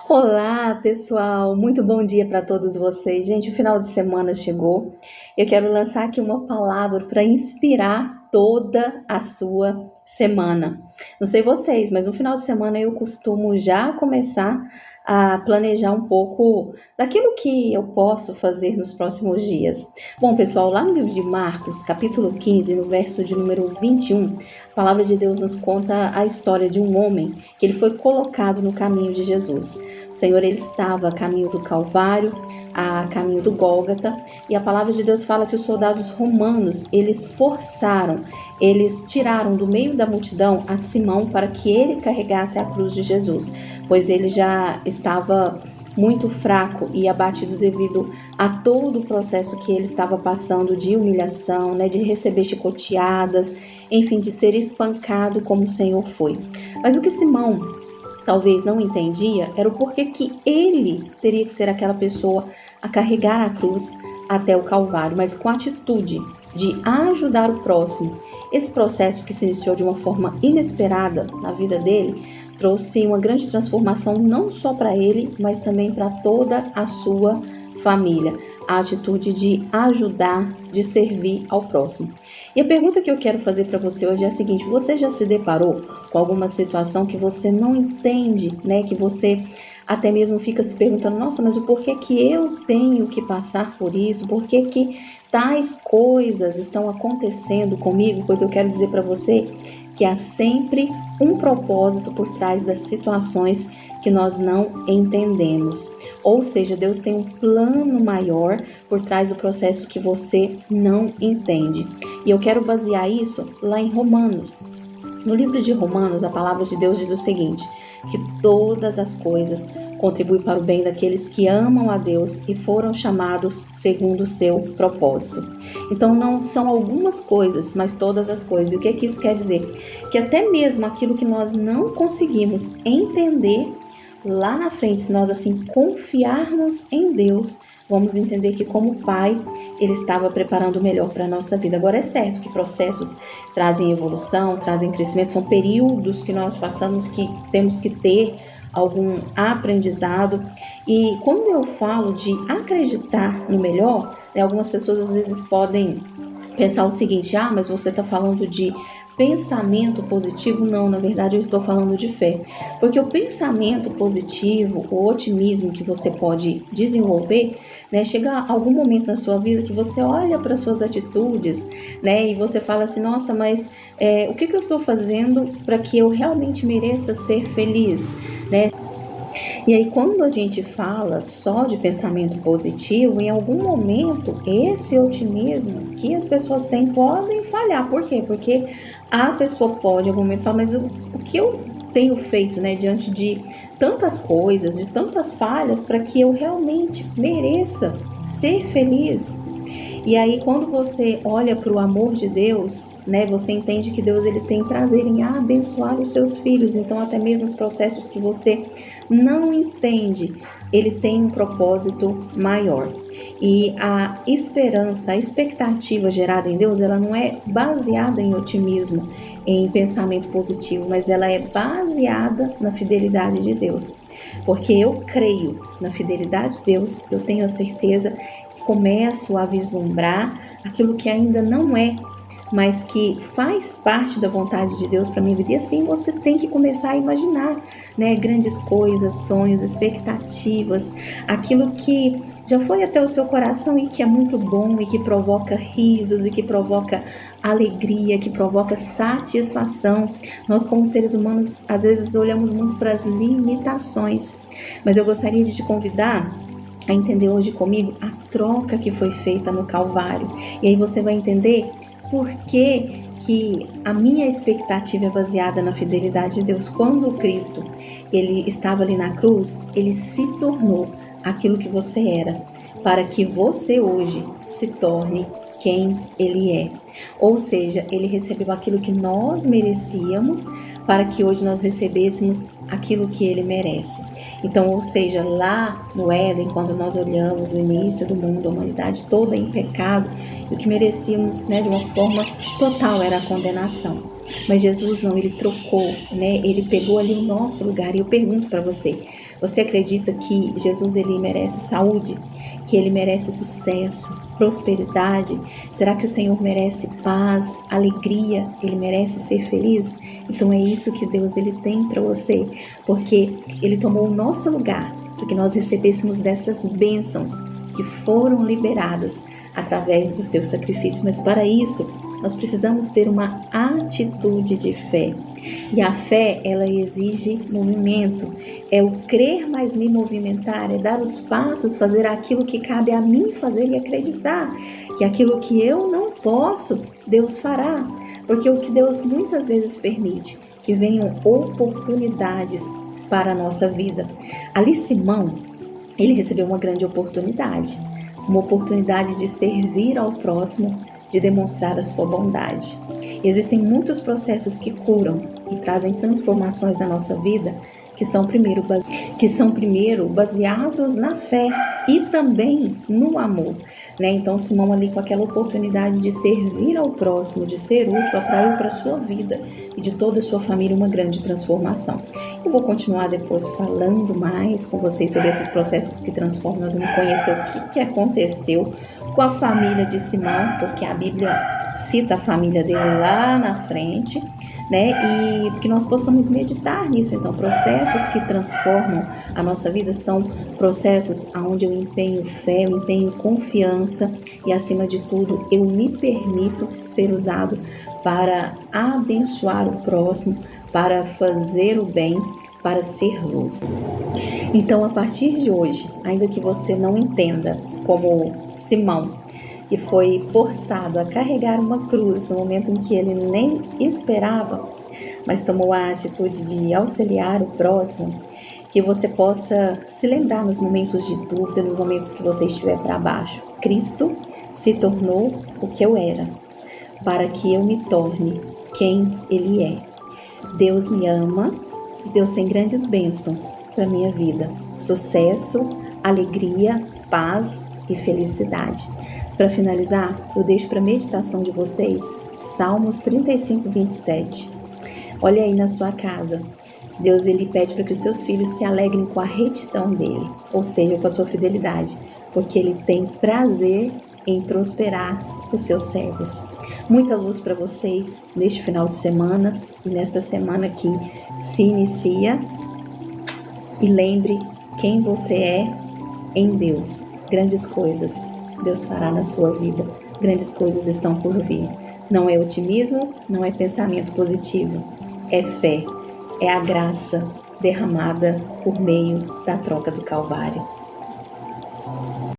Olá, pessoal! Muito bom dia para todos vocês. Gente, o final de semana chegou. Eu quero lançar aqui uma palavra para inspirar toda a sua semana. Não sei vocês, mas no final de semana eu costumo já começar a planejar um pouco daquilo que eu posso fazer nos próximos dias. Bom, pessoal, lá no livro de Marcos, capítulo 15, no verso de número 21, a palavra de Deus nos conta a história de um homem que ele foi colocado no caminho de Jesus. O Senhor, ele estava a caminho do Calvário, a caminho do Gólgota, e a palavra de Deus fala que os soldados romanos, eles tiraram do meio da multidão a Simão para que ele carregasse a cruz de Jesus, pois ele já estava muito fraco e abatido devido a todo o processo que ele estava passando de humilhação, de receber chicoteadas, enfim, de ser espancado como o Senhor foi. Mas o que Simão talvez não entendia era o porquê que ele teria que ser aquela pessoa a carregar a cruz até o Calvário, mas com a atitude de ajudar o próximo. Esse processo que se iniciou de uma forma inesperada na vida dele trouxe uma grande transformação não só para ele, mas também para toda a sua família. A atitude de ajudar, de servir ao próximo. E a pergunta que eu quero fazer para você hoje é a seguinte: você já se deparou com alguma situação que você não entende, que você até mesmo fica se perguntando, nossa, mas o porquê que eu tenho que passar por isso? Por que tais coisas estão acontecendo comigo? Pois eu quero dizer para você que há sempre um propósito por trás das situações que nós não entendemos. Ou seja, Deus tem um plano maior por trás do processo que você não entende. E eu quero basear isso lá em Romanos. No livro de Romanos, a palavra de Deus diz o seguinte: que todas as coisas contribuem para o bem daqueles que amam a Deus e foram chamados segundo o seu propósito. Então não são algumas coisas, mas todas as coisas. E o que é que isso quer dizer? Que até mesmo aquilo que nós não conseguimos entender lá na frente, se nós assim confiarmos em Deus, vamos entender que como Pai, Ele estava preparando o melhor para a nossa vida. Agora é certo que processos trazem evolução, trazem crescimento, são períodos que nós passamos que temos que ter algum aprendizado. E quando eu falo de acreditar no melhor, algumas pessoas às vezes podem pensar o seguinte: mas você está falando de pensamento positivo? Não, na verdade eu estou falando de fé, porque o pensamento positivo, o otimismo que você pode desenvolver, chega algum momento na sua vida que você olha para suas atitudes, e você fala assim, nossa, mas o que eu estou fazendo para que eu realmente mereça ser feliz, E aí, quando a gente fala só de pensamento positivo, em algum momento, esse otimismo que as pessoas têm podem falhar. Por quê? Porque a pessoa pode, em algum momento, falar, mas o que eu tenho feito, diante de tantas coisas, de tantas falhas, para que eu realmente mereça ser feliz? E aí, quando você olha para o amor de Deus, você entende que Deus ele tem prazer em abençoar os seus filhos. Então, até mesmo os processos que você não entende, ele tem um propósito maior. E a esperança, a expectativa gerada em Deus, ela não é baseada em otimismo, em pensamento positivo, mas ela é baseada na fidelidade de Deus. Porque eu creio na fidelidade de Deus, eu tenho a certeza, começo a vislumbrar aquilo que ainda não é, mas que faz parte da vontade de Deus para minha vida. E assim você tem que começar a imaginar, grandes coisas, sonhos, expectativas, aquilo que já foi até o seu coração e que é muito bom e que provoca risos e que provoca alegria, que provoca satisfação. Nós, como seres humanos, às vezes olhamos muito para as limitações, mas eu gostaria de te convidar a entender hoje comigo a troca que foi feita no Calvário. E aí você vai entender por que a minha expectativa é baseada na fidelidade de Deus. Quando Cristo ele estava ali na cruz, ele se tornou aquilo que você era, para que você hoje se torne quem ele é. Ou seja, ele recebeu aquilo que nós merecíamos, para que hoje nós recebêssemos aquilo que ele merece. Então, ou seja, lá no Éden, quando nós olhamos o início do mundo, a humanidade toda em pecado, o que merecíamos, de uma forma total era a condenação. Mas Jesus não, ele trocou, né? Ele pegou ali o nosso lugar. E eu pergunto para você, você acredita que Jesus ele merece saúde? Que ele merece sucesso, prosperidade? Será que o Senhor merece paz, alegria? Ele merece ser feliz? Então é isso que Deus ele tem para você, porque ele tomou o nosso lugar, para que nós recebêssemos dessas bênçãos que foram liberadas através do seu sacrifício. Mas para isso, nós precisamos ter uma atitude de fé. E a fé, ela exige movimento. É o crer, mas me movimentar, é dar os passos, fazer aquilo que cabe a mim fazer e acreditar que aquilo que eu não posso, Deus fará. Porque o que Deus muitas vezes permite, que venham oportunidades para a nossa vida. Ali Simão, ele recebeu uma grande oportunidade. Uma oportunidade de servir ao próximo, de demonstrar a sua bondade. Existem muitos processos que curam e trazem transformações na nossa vida que são primeiro baseados na fé e também no amor, né? Então Simão ali com aquela oportunidade de servir ao próximo, de ser útil, atraiu para a sua vida e de toda a sua família uma grande transformação. Eu vou continuar depois falando mais com vocês sobre esses processos que transformam. Nós vamos conhecer o que aconteceu com a família de Simão, porque a Bíblia cita a família dele lá na frente, né? E que nós possamos meditar nisso. Então, processos que transformam a nossa vida são processos onde eu empenho fé, eu empenho confiança e, acima de tudo, eu me permito ser usado para abençoar o próximo, para fazer o bem, para ser luz. Então, a partir de hoje, ainda que você não entenda como Simão, que foi forçado a carregar uma cruz no momento em que ele nem esperava, mas tomou a atitude de auxiliar o próximo, que você possa se lembrar nos momentos de dúvida, nos momentos que você estiver para baixo. Cristo se tornou o que eu era, para que eu me torne quem Ele é. Deus me ama, Deus tem grandes bênçãos para a minha vida. Sucesso, alegria, paz e felicidade. Para finalizar, eu deixo para meditação de vocês Salmos 35, 27. Olha aí na sua casa. Deus ele pede para que os seus filhos se alegrem com a retidão dele, ou seja, com a sua fidelidade, porque ele tem prazer em prosperar os seus servos. Muita luz para vocês neste final de semana e nesta semana que se inicia. E lembre quem você é em Deus. Grandes coisas Deus fará na sua vida. Grandes coisas estão por vir. Não é otimismo, não é pensamento positivo. É fé, é a graça derramada por meio da troca do Calvário.